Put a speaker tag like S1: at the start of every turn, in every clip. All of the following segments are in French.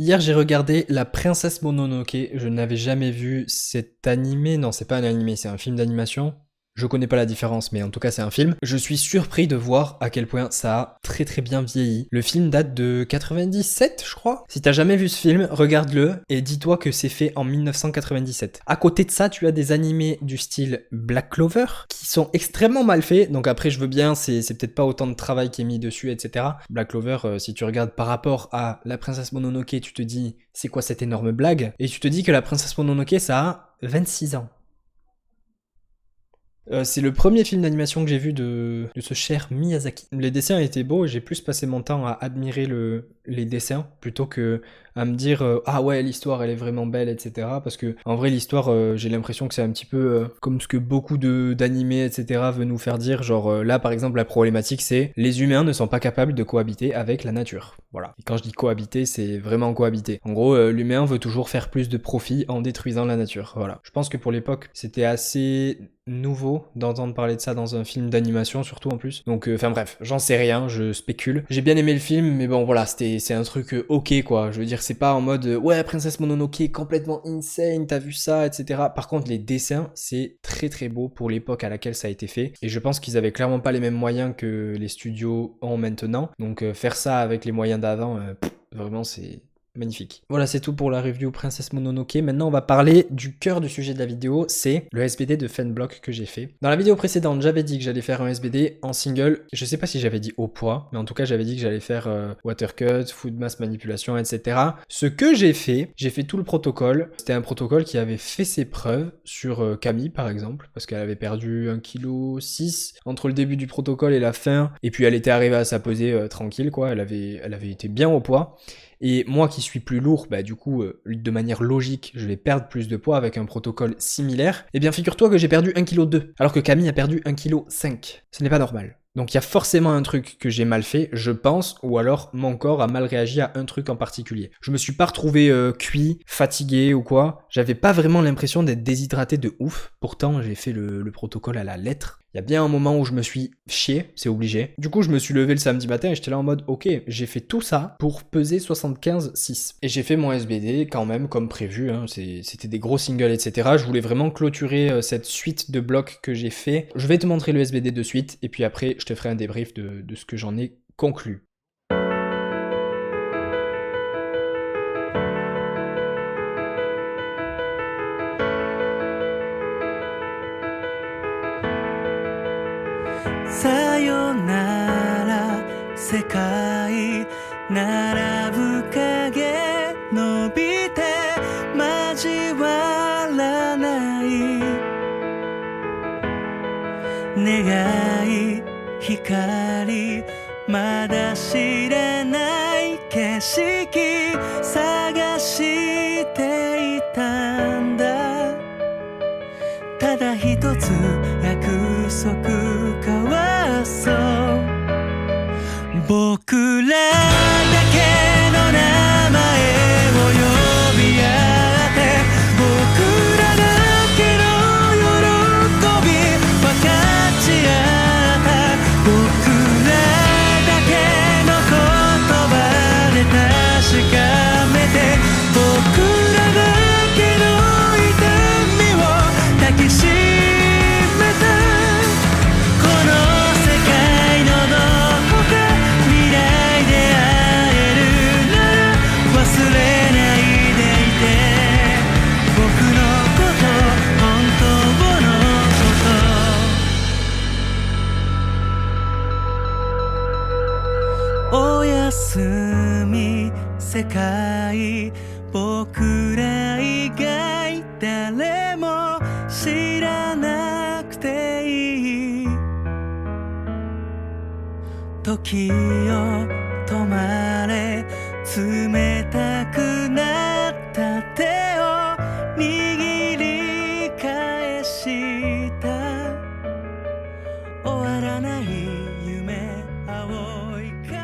S1: Hier, j'ai regardé La Princesse Mononoke. Je n'avais jamais vu cet animé. Non, c'est pas un animé, c'est un film d'animation. Je connais pas la différence, mais en tout cas, c'est un film. Je suis surpris de voir à quel point ça a très très bien vieilli. Le film date de 97, je crois. Si t'as jamais vu ce film, regarde-le et dis-toi que c'est fait en 1997. À côté de ça, tu as des animés du style Black Clover qui sont extrêmement mal faits. Donc après, je veux bien, c'est peut-être pas autant de travail qui est mis dessus, etc. Black Clover, si tu regardes par rapport à La Princesse Mononoke, tu te dis, c'est quoi cette énorme blague? Et tu te dis que La Princesse Mononoke, ça a 26 ans. C'est le premier film d'animation que j'ai vu de ce cher Miyazaki. Les dessins étaient beaux et j'ai plus passé mon temps à admirer les dessins plutôt que à me dire ah ouais, l'histoire elle est vraiment belle, etc. Parce que en vrai l'histoire j'ai l'impression que c'est un petit peu comme ce que beaucoup d'animés, etc. veut nous faire dire. Genre là par exemple la problématique c'est les humains ne sont pas capables de cohabiter avec la nature. Voilà. Et quand je dis cohabiter, c'est vraiment cohabiter. En gros l'humain veut toujours faire plus de profit en détruisant la nature. Voilà. Je pense que pour l'époque c'était assez nouveau d'entendre parler de ça dans un film d'animation surtout en plus. Donc enfin bref, j'en sais rien, je spécule. J'ai bien aimé le film mais bon voilà, c'est un truc ok quoi. Je veux dire c'est pas en mode ouais Princesse Mononoke complètement insane, t'as vu ça, etc. Par contre les dessins c'est très très beau pour l'époque à laquelle ça a été fait et je pense qu'ils avaient clairement pas les mêmes moyens que les studios ont maintenant. Donc faire ça avec les moyens d'avant, vraiment c'est magnifique. Voilà, c'est tout pour la review Princesse Mononoke. Maintenant, on va parler du cœur du sujet de la vidéo, c'est le SBD de Fanblock que j'ai fait. Dans la vidéo précédente, j'avais dit que j'allais faire un SBD en single. Je sais pas si j'avais dit au poids, mais en tout cas, j'avais dit que j'allais faire watercut, food mass manipulation, etc. Ce que j'ai fait tout le protocole. C'était un protocole qui avait fait ses preuves sur Camille, par exemple, parce qu'elle avait perdu 1,6 kg entre le début du protocole et la fin. Et puis, elle était arrivée à sa pesée tranquille, quoi. Elle avait été bien au poids. Et moi qui suis plus lourd, bah du coup, de manière logique, je vais perdre plus de poids avec un protocole similaire. Eh bien, figure-toi que j'ai perdu 1,2 kg, alors que Camille a perdu 1,5 kg. Ce n'est pas normal. Donc il y a forcément un truc que j'ai mal fait, je pense, ou alors mon corps a mal réagi à un truc en particulier. Je me suis pas retrouvé cuit, fatigué ou quoi. J'avais pas vraiment l'impression d'être déshydraté de ouf. Pourtant, j'ai fait le protocole à la lettre. Il y a bien un moment où je me suis chié, c'est obligé. Du coup, je me suis levé le samedi matin et j'étais là en mode ok, j'ai fait tout ça pour peser 75,6. Et j'ai fait mon SBD quand même comme prévu, hein. C'était des gros singles, etc. Je voulais vraiment clôturer cette suite de blocs que j'ai fait. Je vais te montrer le SBD de suite et puis après, je te ferai un débrief de ce que j'en ai conclu.
S2: Sayonara, 世界並ぶ影伸びて交わらない願い光まだ知らない景色探していたんだただ一つ約束交わそう僕らだけの名前を呼び合って僕らだけの喜び分かち合った僕らだけの言葉で確かめて僕らだけの痛みを抱きしめたこの世界のどこか未来で会えるなら忘れないでいて僕のこと本当のことおやすみ世界僕ら以外誰も知らなくていい時よ止まれ冷たくなった手を握り返した終わらない夢青い影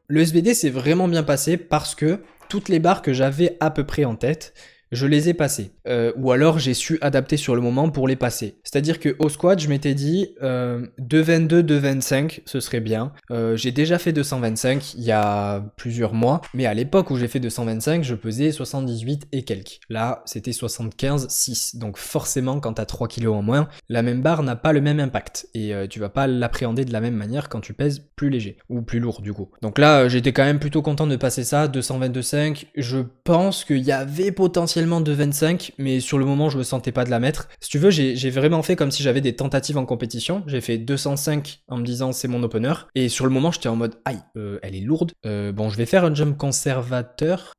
S1: Le SBD s'est vraiment bien passé parce que toutes les barres que j'avais à peu près en tête, je les ai passés. Ou alors j'ai su adapter sur le moment pour les passer. C'est-à-dire qu'au squat, je m'étais dit 2,22, 2,25, ce serait bien. J'ai déjà fait 225 il y a plusieurs mois, mais à l'époque où j'ai fait 225, je pesais 78 et quelques. Là, c'était 75,6. Donc forcément, quand t'as 3 kilos en moins, la même barre n'a pas le même impact. Et tu vas pas l'appréhender de la même manière quand tu pèses plus léger, ou plus lourd du coup. Donc là, j'étais quand même plutôt content de passer ça, 222,5. Je pense qu'il y avait potentiellement 2,25, mais sur le moment, je me sentais pas de la mettre. Si tu veux, j'ai vraiment fait comme si j'avais des tentatives en compétition. J'ai fait 205 en me disant c'est mon opener. Et sur le moment, j'étais en mode aïe, elle est lourde. Bon, je vais faire un jump conservateur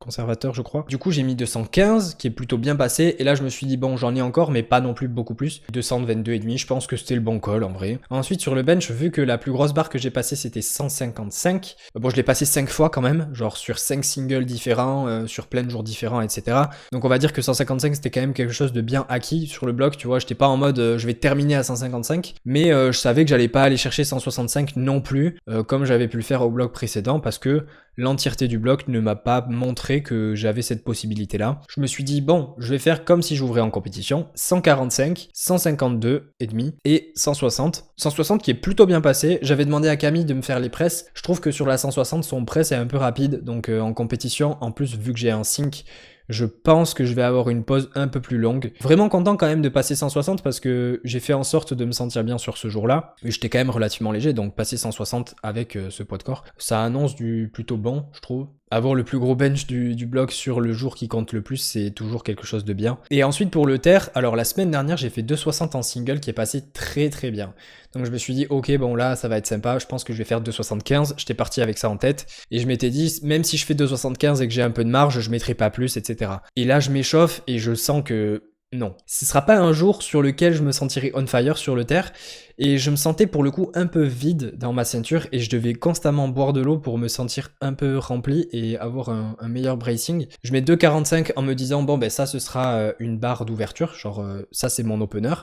S1: je crois. Du coup, j'ai mis 215, qui est plutôt bien passé. Et là, je me suis dit bon, j'en ai encore, mais pas non plus beaucoup plus. 222,5, je pense que c'était le bon call en vrai. Ensuite, sur le bench, vu que la plus grosse barre que j'ai passée, c'était 155. Bon, je l'ai passé 5 fois quand même, genre sur 5 singles différents, sur plein de jours différents, etc. Donc on va dire que 155, c'était quand même quelque chose de bien acquis sur le bloc, tu vois. J'étais pas en mode je vais terminer à 155, mais je savais que j'allais pas aller chercher 165 non plus, comme j'avais pu le faire au bloc précédent, parce que l'entièreté du bloc ne m'a pas montré que j'avais cette possibilité-là. Je me suis dit, bon, je vais faire comme si j'ouvrais en compétition, 145, 152 et demi et 160. 160 qui est plutôt bien passé. J'avais demandé à Camille de me faire les presses. Je trouve que sur la 160, son press est un peu rapide, donc en compétition, en plus, vu que j'ai un sync, je pense que je vais avoir une pause un peu plus longue. Vraiment content quand même de passer 160 parce que j'ai fait en sorte de me sentir bien sur ce jour-là. Mais j'étais quand même relativement léger, donc passer 160 avec ce poids de corps, ça annonce du plutôt bon, je trouve. Avoir le plus gros bench du bloc sur le jour qui compte le plus, c'est toujours quelque chose de bien. Et ensuite pour le terre, alors la semaine dernière j'ai fait 2,60 en single qui est passé très très bien. Donc je me suis dit ok bon là ça va être sympa, je pense que je vais faire 2,75, j'étais parti avec ça en tête. Et je m'étais dit même si je fais 2,75 et que j'ai un peu de marge, je mettrai pas plus, etc. Et là je m'échauffe et je sens que non. Ce sera pas un jour sur lequel je me sentirai on fire sur le terre. Et je me sentais pour le coup un peu vide dans ma ceinture et je devais constamment boire de l'eau pour me sentir un peu rempli et avoir un meilleur bracing. Je mets 2,45 en me disant bon ben ça ce sera une barre d'ouverture, genre ça c'est mon opener.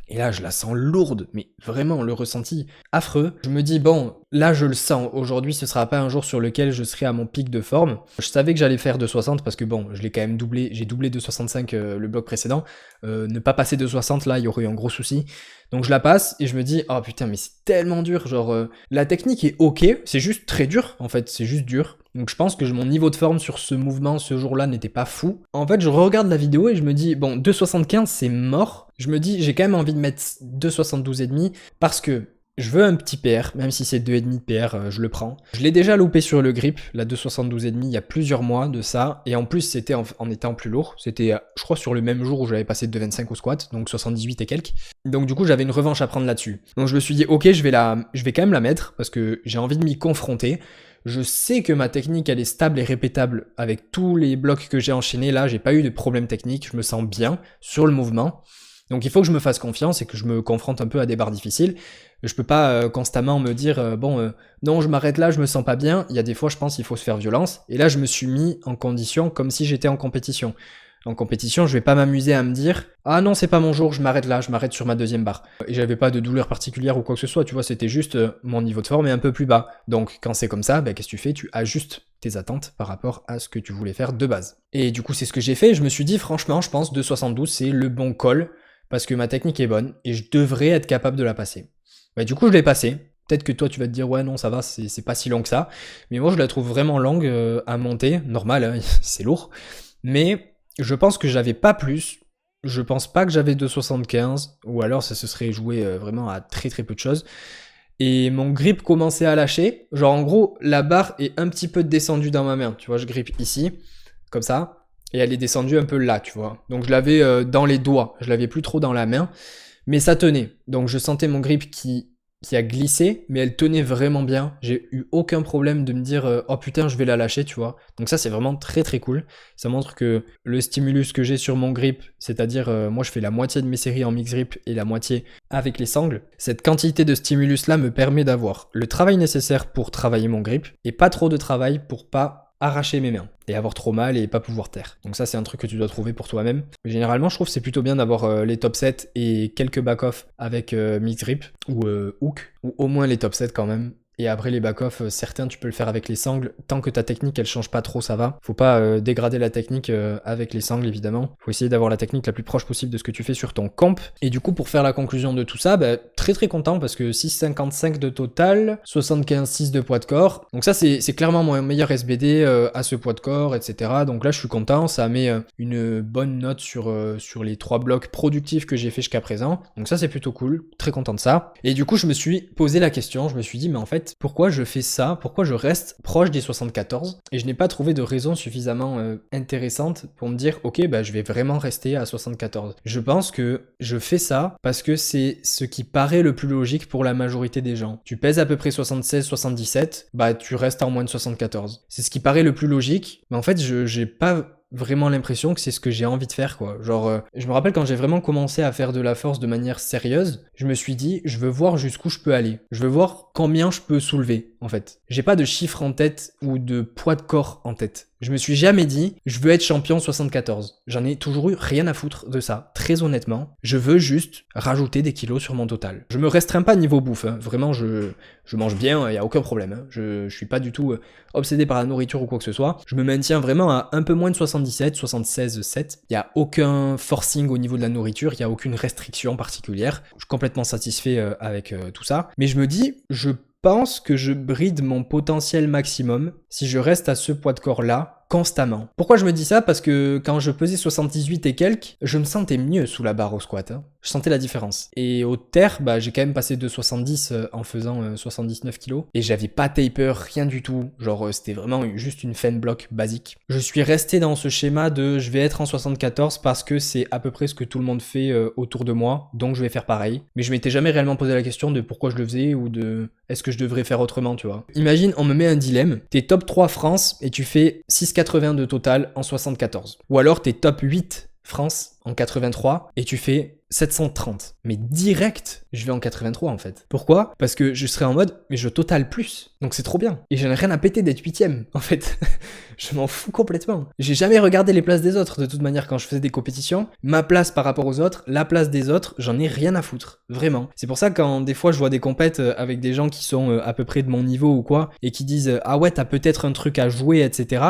S1: Et là, je la sens lourde, mais vraiment, le ressenti affreux. Je me dis, bon, là, je le sens. Aujourd'hui, ce sera pas un jour sur lequel je serai à mon pic de forme. Je savais que j'allais faire 2,60 parce que bon, je l'ai quand même doublé. J'ai doublé 2,65 le bloc précédent. Ne pas passer 2,60, là, il y aurait eu un gros souci. Donc je la passe et je me dis, oh putain, mais c'est tellement dur. Genre, la technique est ok, c'est juste très dur, en fait, c'est juste dur. Donc je pense que mon niveau de forme sur ce mouvement, ce jour-là, n'était pas fou. En fait, je regarde la vidéo et je me dis, bon, 2,75, c'est mort. Je me dis, j'ai quand même envie de mettre 2,72,5 parce que je veux un petit PR, même si c'est 2,5 de PR, je le prends. Je l'ai déjà loupé sur le grip, la 2,72,5, il y a plusieurs mois de ça. Et en plus, c'était en étant plus lourd. C'était, je crois, sur le même jour où j'avais passé 2,25 au squat, donc 78 et quelques. Donc du coup, j'avais une revanche à prendre là-dessus. Donc je me suis dit, ok, je vais quand même la mettre parce que j'ai envie de m'y confronter. Je sais que ma technique, elle est stable et répétable avec tous les blocs que j'ai enchaînés. Là, j'ai pas eu de problème technique. Je me sens bien sur le mouvement. Donc il faut que je me fasse confiance et que je me confronte un peu à des barres difficiles. Je peux pas constamment me dire non, je m'arrête là, je me sens pas bien. Il y a des fois, je pense, il faut se faire violence. Et là, je me suis mis en condition comme si j'étais en compétition. En compétition, je vais pas m'amuser à me dire ah non, c'est pas mon jour, je m'arrête là, je m'arrête sur ma deuxième barre. Et j'avais pas de douleur particulière ou quoi que ce soit, tu vois, c'était juste mon niveau de forme est un peu plus bas. Donc quand c'est comme ça, qu'est-ce que tu fais? Tu ajustes tes attentes par rapport à ce que tu voulais faire de base. Et du coup, c'est ce que j'ai fait. Je me suis dit franchement, je pense 2,72 c'est le bon call parce que ma technique est bonne et je devrais être capable de la passer. Du coup, je l'ai passé. Peut-être que toi, tu vas te dire, ouais, non, ça va, c'est pas si long que ça. Mais moi, je la trouve vraiment longue à monter. Normal, hein, c'est lourd. Mais je pense que j'avais pas plus. Je pense pas que j'avais 2,75. Ou alors, ça se serait joué vraiment à très très peu de choses. Et mon grip commençait à lâcher. Genre, en gros, la barre est un petit peu descendue dans ma main. Tu vois, je grippe ici, comme ça. Et elle est descendue un peu là, tu vois. Donc, je l'avais dans les doigts. Je l'avais plus trop dans la main. Mais ça tenait. Donc, je sentais mon grip qui a glissé, mais elle tenait vraiment bien. J'ai eu aucun problème de me dire oh putain, je vais la lâcher, tu vois. Donc ça, c'est vraiment très très cool. Ça montre que le stimulus que j'ai sur mon grip, c'est-à-dire moi je fais la moitié de mes séries en mix grip et la moitié avec les sangles. Cette quantité de stimulus là me permet d'avoir le travail nécessaire pour travailler mon grip et pas trop de travail pour pas arracher mes mains et avoir trop mal et pas pouvoir taire. Donc ça, c'est un truc que tu dois trouver pour toi-même. Mais généralement, je trouve que c'est plutôt bien d'avoir les top 7 et quelques back-off avec mix grip ou hook, ou au moins les top 7 quand même. Et après les back-off, certains tu peux le faire avec les sangles, tant que ta technique elle change pas trop ça va. Faut pas dégrader la technique avec les sangles évidemment. Faut essayer d'avoir la technique la plus proche possible de ce que tu fais sur ton comp. Et du coup pour faire la conclusion de tout ça, très très content parce que 6,55 de total, 75,6 de poids de corps. Donc ça c'est clairement mon meilleur SBD à ce poids de corps, etc. Donc là je suis content, ça met une bonne note sur les 3 blocs productifs que j'ai fait jusqu'à présent. Donc ça c'est plutôt cool, très content de ça. Et du coup je me suis posé la question, je me suis dit mais en fait pourquoi je fais ça, pourquoi je reste proche des 74 et je n'ai pas trouvé de raison suffisamment intéressante pour me dire ok je vais vraiment rester à 74. Je pense que je fais ça parce que c'est ce qui paraît le plus logique pour la majorité des gens. Tu pèses à peu près 76-77, tu restes en moins de 74. C'est ce qui paraît le plus logique, mais en fait j'ai pas vraiment l'impression que c'est ce que j'ai envie de faire quoi. Genre je me rappelle quand j'ai vraiment commencé à faire de la force de manière sérieuse, je me suis dit je veux voir jusqu'où je peux aller. Je veux voir combien je peux soulever en fait. J'ai pas de chiffre en tête ou de poids de corps en tête. Je me suis jamais dit je veux être champion 74. J'en ai toujours eu rien à foutre de ça. Très honnêtement, je veux juste rajouter des kilos sur mon total. Je me restreins pas niveau bouffe, hein. Vraiment je mange bien, y a aucun problème. Hein. Je suis pas du tout obsédé par la nourriture ou quoi que ce soit. Je me maintiens vraiment à un peu moins de 77, 76,7. Y a aucun forcing au niveau de la nourriture, y a aucune restriction particulière. Je suis complètement satisfait avec tout ça. Mais je me dis, je pense que je bride mon potentiel maximum si je reste à ce poids de corps là constamment. Pourquoi je me dis ça? Parce que quand je pesais 78 et quelques, je me sentais mieux sous la barre au squat. Hein. Je sentais la différence. Et au terre, j'ai quand même passé de 70 en faisant 79 kilos. Et j'avais pas taper, rien du tout. Genre c'était vraiment juste une fan block basique. Je suis resté dans ce schéma de je vais être en 74 parce que c'est à peu près ce que tout le monde fait autour de moi. Donc je vais faire pareil. Mais je m'étais jamais réellement posé la question de pourquoi je le faisais ou de est-ce que je devrais faire autrement, tu vois. Imagine, on me met un dilemme. T'es top 3 France et tu fais 6,80 de total en 74. Ou alors t'es top 8 France en 83 et tu fais 730. Mais direct, je vais en 83 en fait. Pourquoi? Parce que je serai en mode, mais je totale plus. Donc c'est trop bien. Et j'en ai rien à péter d'être 8ème en fait. Je m'en fous complètement. J'ai jamais regardé les places des autres de toute manière quand je faisais des compétitions. Ma place par rapport aux autres, la place des autres, j'en ai rien à foutre. Vraiment. C'est pour ça que quand des fois je vois des compètes avec des gens qui sont à peu près de mon niveau ou quoi, et qui disent ah ouais t'as peut-être un truc à jouer, etc.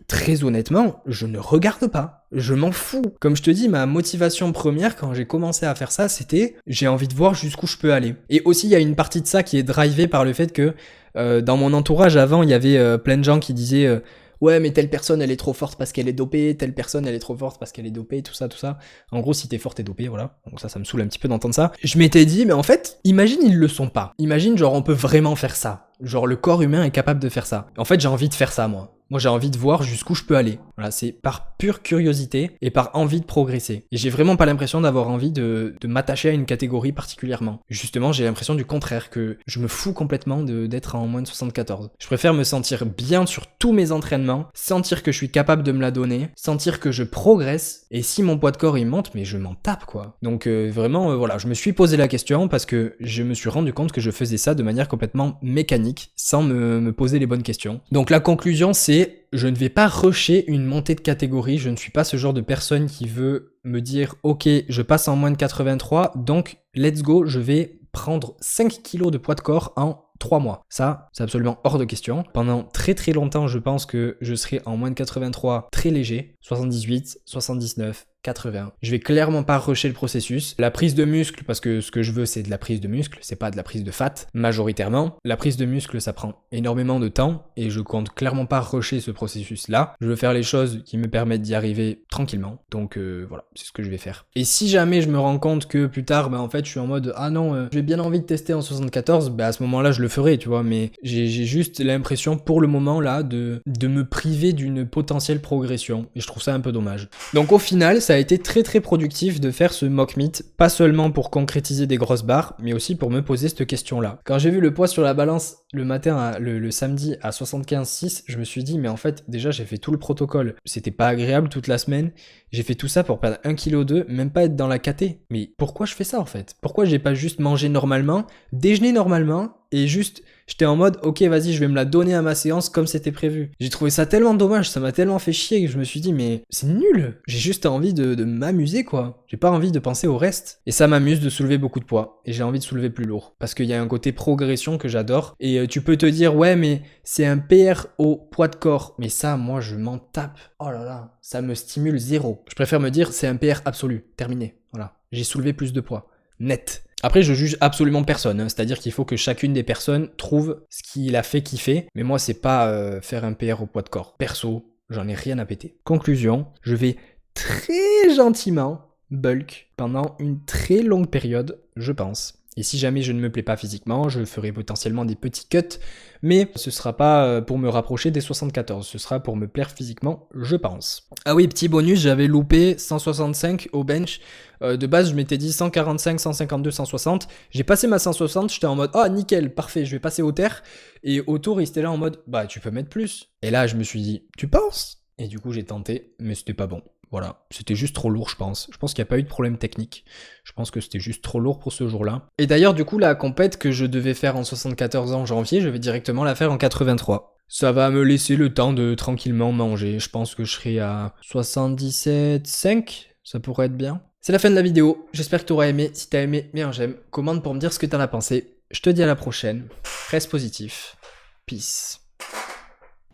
S1: Très honnêtement, je ne regarde pas. Je m'en fous. Comme je te dis, ma motivation première quand j'ai commencé à faire ça, c'était j'ai envie de voir jusqu'où je peux aller. Et aussi, il y a une partie de ça qui est drivée par le fait que dans mon entourage avant, il y avait plein de gens qui disaient ouais mais telle personne elle est trop forte parce qu'elle est dopée, telle personne elle est trop forte parce qu'elle est dopée, tout ça. En gros si t'es fort t'es dopé, voilà. Donc ça me saoule un petit peu d'entendre ça. Je m'étais dit mais en fait, imagine ils le sont pas. Imagine genre on peut vraiment faire ça. Genre le corps humain est capable de faire ça. En fait j'ai envie de faire ça moi. Moi j'ai envie de voir jusqu'où je peux aller. Voilà, c'est par pure curiosité et par envie de progresser. Et j'ai vraiment pas l'impression d'avoir envie de m'attacher à une catégorie particulièrement. Justement, j'ai l'impression du contraire, que je me fous complètement d'être en moins de 74. Je préfère me sentir bien sur tous mes entraînements, sentir que je suis capable de me la donner, sentir que je progresse, et si mon poids de corps il monte, mais je m'en tape quoi. Donc vraiment, voilà, je me suis posé la question parce que je me suis rendu compte que je faisais ça de manière complètement mécanique, sans me poser les bonnes questions. Donc la conclusion c'est je ne vais pas rusher une montée de catégorie, je ne suis pas ce genre de personne qui veut me dire ok je passe en moins de 83 donc let's go, je vais prendre 5 kilos de poids de corps en 3 mois. Ça, c'est absolument hors de question. Pendant très très longtemps, je pense que je serai en moins de 83 très léger, 78, 79, 80. Je vais clairement pas rusher le processus. La prise de muscle, parce que ce que je veux c'est de la prise de muscle, c'est pas de la prise de fat, majoritairement. La prise de muscle ça prend énormément de temps et je compte clairement pas rusher ce processus là. Je veux faire les choses qui me permettent d'y arriver tranquillement. Donc voilà, c'est ce que je vais faire. Et si jamais je me rends compte que plus tard, en fait je suis en mode ah non, j'ai bien envie de tester en 74, à ce moment là je le ferai, tu vois, mais j'ai juste l'impression pour le moment là de me priver d'une potentielle progression et je trouve ça un peu dommage. Donc au final, ça a été très très productif de faire ce mock meet, pas seulement pour concrétiser des grosses barres, mais aussi pour me poser cette question-là. Quand j'ai vu le poids sur la balance le matin, le samedi à 75,6, je me suis dit mais en fait déjà j'ai fait tout le protocole, c'était pas agréable toute la semaine, j'ai fait tout ça pour perdre 1,2 kg, même pas être dans la caté. Mais pourquoi je fais ça en fait? Pourquoi j'ai pas juste mangé normalement, déjeuner normalement et juste j'étais en mode ok vas-y je vais me la donner à ma séance comme c'était prévu. J'ai trouvé ça tellement dommage, ça m'a tellement fait chier que je me suis dit mais c'est nul. J'ai juste envie de m'amuser quoi. J'ai pas envie de penser au reste. Et ça m'amuse de soulever beaucoup de poids et j'ai envie de soulever plus lourd parce qu'il y a un côté progression que j'adore. Et tu peux te dire ouais mais c'est un PR au poids de corps. Mais ça moi je m'en tape. Oh là là, ça me stimule zéro. Je préfère me dire c'est un PR absolu, terminé. Voilà, j'ai soulevé plus de poids. Net. Après, je juge absolument personne, hein. C'est-à-dire qu'il faut que chacune des personnes trouve ce qui la fait kiffer, mais moi, c'est pas faire un PR au poids de corps. Perso, j'en ai rien à péter. Conclusion, je vais très gentiment bulk pendant une très longue période, je pense. Et si jamais je ne me plais pas physiquement, je ferai potentiellement des petits cuts, mais ce sera pas pour me rapprocher des 74, ce sera pour me plaire physiquement, je pense. Ah oui, petit bonus, j'avais loupé 165 au bench. De base, je m'étais dit 145, 152, 160. J'ai passé ma 160, j'étais en mode « Ah, nickel, parfait, je vais passer au terre. » Et autour, il était là en mode « Bah, tu peux mettre plus. » Et là, je me suis dit « Tu penses ?» Et du coup, j'ai tenté, mais c'était pas bon. Voilà, c'était juste trop lourd, je pense. Je pense qu'il n'y a pas eu de problème technique. Je pense que c'était juste trop lourd pour ce jour-là. Et d'ailleurs, du coup, la compète que je devais faire en 74 en janvier, je vais directement la faire en 83. Ça va me laisser le temps de tranquillement manger. Je pense que je serai à 77,5. Ça pourrait être bien. C'est la fin de la vidéo. J'espère que tu auras aimé. Si t'as aimé, mets un j'aime. Commente pour me dire ce que t'en as pensé. Je te dis à la prochaine. Reste positif. Peace.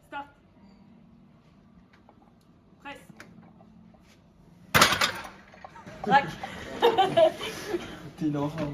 S3: Start. Presse. Rack.
S1: T'es une enfant.